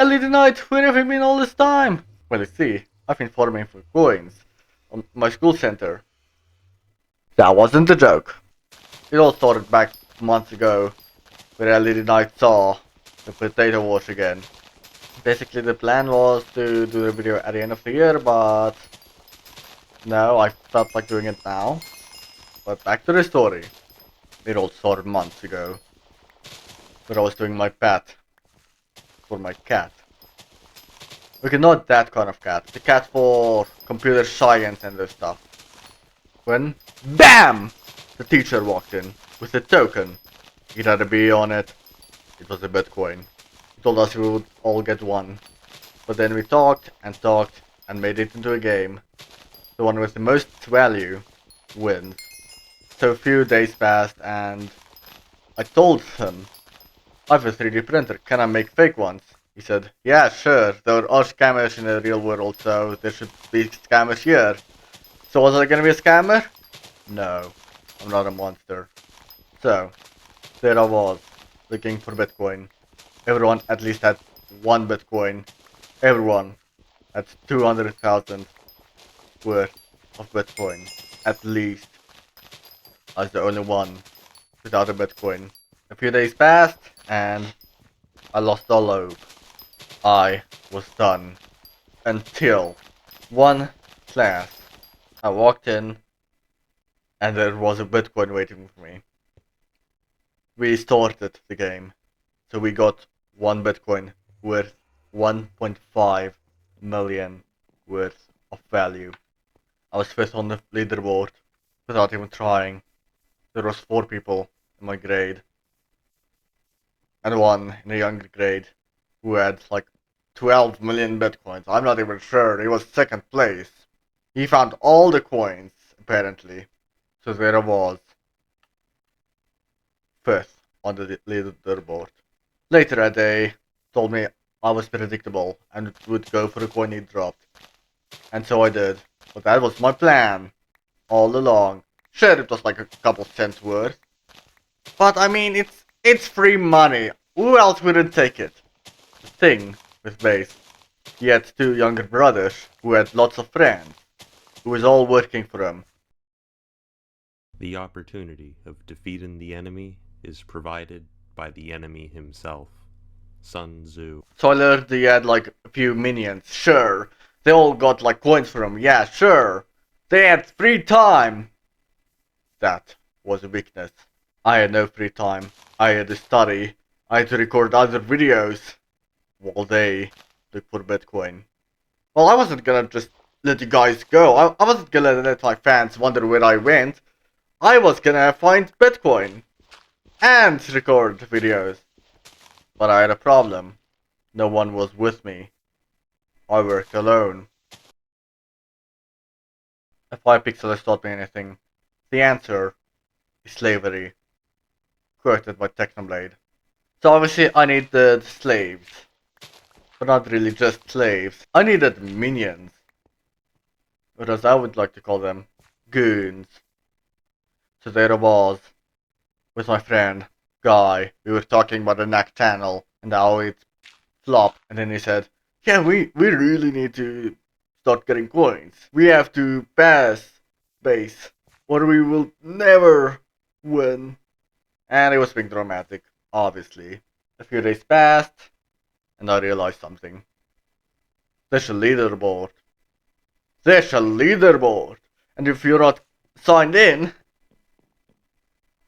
LED Knight, where have you been all this time? Well, you see, I've been farming for coins on my school center. That wasn't a joke. It all started back months ago, where LED Knight saw the potato wars again. Basically, the plan was to do the video at the end of the year, but no, I felt like doing it now. But back to the story. It all started months ago, where I was doing my pet for my cat. Okay, not that kind of cat. The cat for computer science and this stuff. When, BAM! The teacher walked in with a token. It had a B on it. It was a Bitcoin. He told us we would all get one. But then we talked and made it into a game. The one with the most value wins. So a few days passed and I told him, I have a 3D printer, can I make fake ones? He said, yeah, sure, there are scammers in the real world, so there should be scammers here. So was I gonna be a scammer? No, I'm not a monster. So, there I was, looking for Bitcoin. Everyone at least had one Bitcoin. Everyone had 200,000 worth of Bitcoin. At least. I was the only one without a Bitcoin. A few days passed, and I lost all hope. I was done. Until one class. I walked in, and there was a Bitcoin waiting for me. We started the game, so we got one Bitcoin worth 1.5 million worth of value. I was first on the leaderboard without even trying. There was 4 people in my grade, and one in a younger grade who had like 12 million Bitcoins. I'm not even sure, he was second place. He found all the coins, apparently. So there I was, first on the leaderboard. Later that day, told me I was predictable and would go for the coin he dropped. And so I did. But that was my plan, all along. Sure, it was like a couple cents worth. But I mean, it's free money. Who else wouldn't take it? The thing with Base, he had 2 younger brothers who had lots of friends, who was all working for him. The opportunity of defeating the enemy is provided by the enemy himself. Sun Tzu. So I learned he had like a few minions, sure. They all got like coins for him, yeah, sure. They had free time. That was a weakness. I had no free time. I had to study. I had to record other videos while they look for Bitcoin. Well, I wasn't gonna just let you guys go. I wasn't gonna let my fans wonder where I went. I was gonna find Bitcoin and record videos. But I had a problem. No one was with me. I worked alone. If 5 pixels has taught me anything, the answer is slavery. Quoted by Technoblade. So obviously I needed slaves. But not really just slaves. I needed minions. Or as I would like to call them, goons. So there I was, with my friend, Guy. We were talking about the NAC channel and how it flopped. And then he said, yeah, we really need to start getting coins. We have to pass Base, or we will never win. And it was being dramatic, obviously. A few days passed, and I realized something. There's a leaderboard. There's a leaderboard! And if you're not signed in,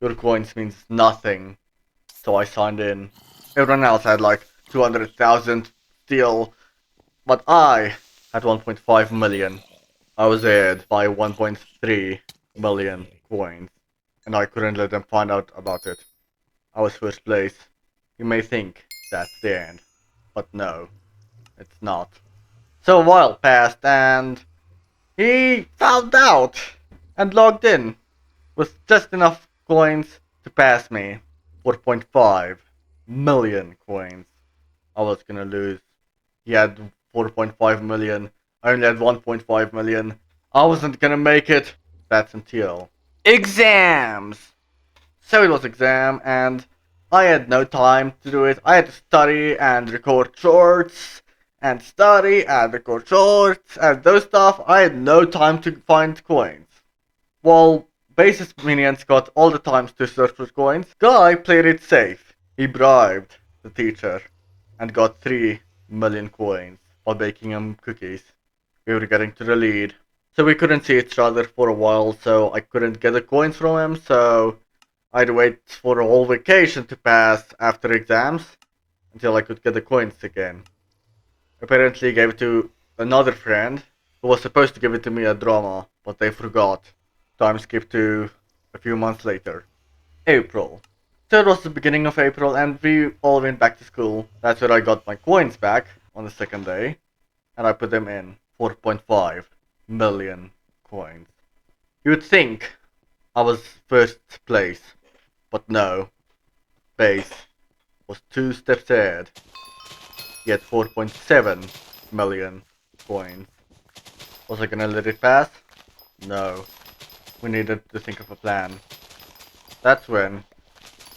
your coins means nothing. So I signed in. Everyone else had like 200,000 still, but I had 1.5 million. I was ahead by 1.3 million coins, and I couldn't let them find out about it. I was first place. You may think that's the end, but no, it's not. So a while passed and he found out and logged in with just enough coins to pass me. 4.5 million coins. I was gonna lose. He had 4.5 million. I only had 1.5 million. I wasn't gonna make it. That's until exams. So it was exam, and I had no time to do it. I had to study and record shorts, and study and record shorts, and those stuff. I had no time to find coins. While Base's minions got all the times to search for coins, Guy played it safe. He bribed the teacher and got 3 million coins while baking him cookies. We were getting to the lead. So we couldn't see each other for a while, so I couldn't get the coins from him, so I'd wait for a whole vacation to pass after exams until I could get the coins again. Apparently gave it to another friend who was supposed to give it to me at drama, but they forgot. Time skipped to a few months later. April. So it was the beginning of April and we all went back to school. That's where I got my coins back on the second day. And I put them in. 4.5 million coins. You would think I was first place, but no. Base was 2 steps ahead. He had 4.7 million coins. Was I gonna let it pass? No. We needed to think of a plan. That's when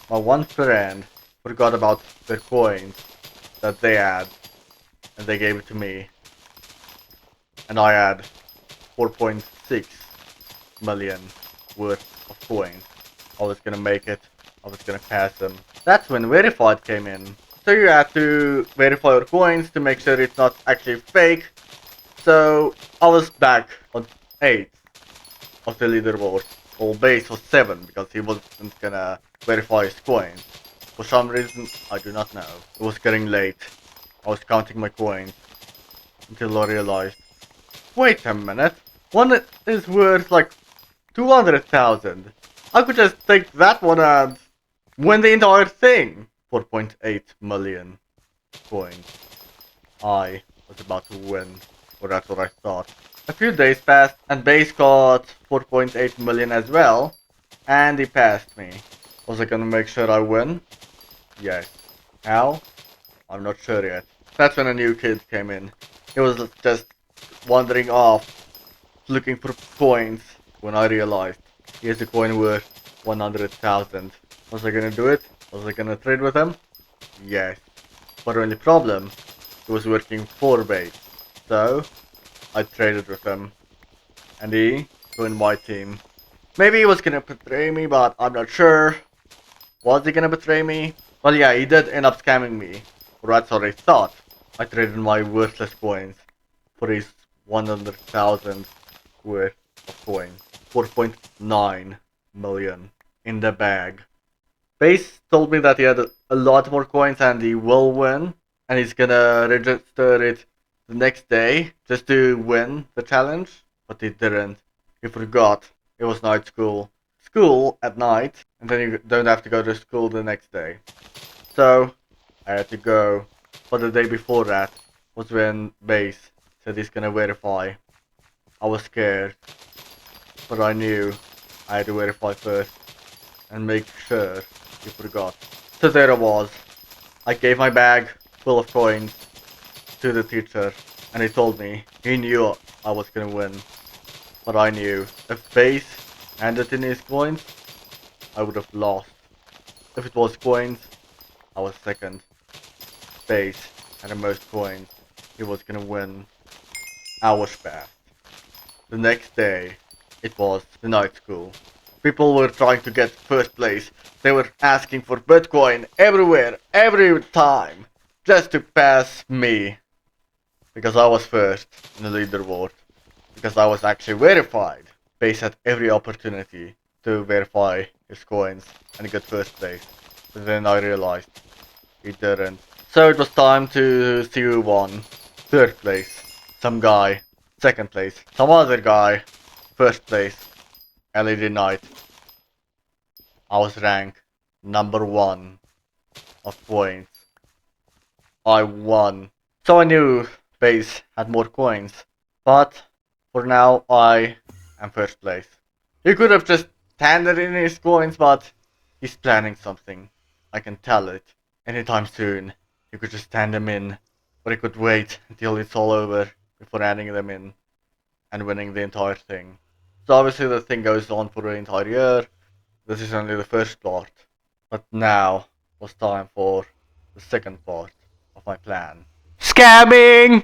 my one friend forgot about their coins that they had, and they gave it to me. And I had 4.6 million worth of coins. I was gonna make it. I was gonna pass them. That's when verified came in. So you had to verify your coins to make sure it's not actually fake. So I was back on 8 of the leaderboard. Well, Base was 7 because he wasn't gonna verify his coins. For some reason, I do not know. It was getting late. I was counting my coins until I realized, wait a minute, one is worth like 200,000. I could just take that one and win the entire thing. 4.8 million coins. I was about to win, or that's what I thought. A few days passed and Base got 4.8 million as well, and he passed me. Was I gonna make sure I win? Yes. How? I'm not sure yet. That's when a new kid came in. He was just wandering off, looking for coins, when I realized here's a coin worth 100,000. Was I gonna do it? Was I gonna trade with him? Yes. But only problem, he was working for Base. So, I traded with him. And he joined my team. Maybe he was gonna betray me, but I'm not sure. Was he gonna betray me? Well, yeah, he did end up scamming me. Or that's what I thought. I traded my worthless coins for his 100,000 worth of coins. 4.9 million in the bag. Base told me that he had a lot more coins and he will win. And he's gonna register it the next day just to win the challenge. But he didn't. He forgot. It was night school. School at night, and then you don't have to go to school the next day. So, I had to go. But the day before that was when Base said he's gonna verify. I was scared, but I knew I had to verify first and make sure he forgot. So there I was. I gave my bag full of coins to the teacher, and he told me he knew I was gonna win. But I knew if Base handed in his coins, I would have lost. If it was coins, I was second. Base had the most coins. He was gonna win. Hours passed. The next day, it was the night school. People were trying to get first place. They were asking for Bitcoin everywhere, every time, just to pass me. Because I was first in the leaderboard. Because I was actually verified. Base had every opportunity to verify his coins and get first place. But then I realized he didn't. So it was time to see who won. Third place, some guy. Second place, some other guy. First place, LED Knight. I was ranked number 1 of points. I won. So I knew Base had more coins. But for now, I am first place. He could have just handed in his coins, but he's planning something. I can tell it. Anytime soon, he could just hand them in. Or he could wait until it's all over before handing them in and winning the entire thing. So obviously the thing goes on for the entire year. This is only the first part. But now, was time for the second part of my plan. Scamming!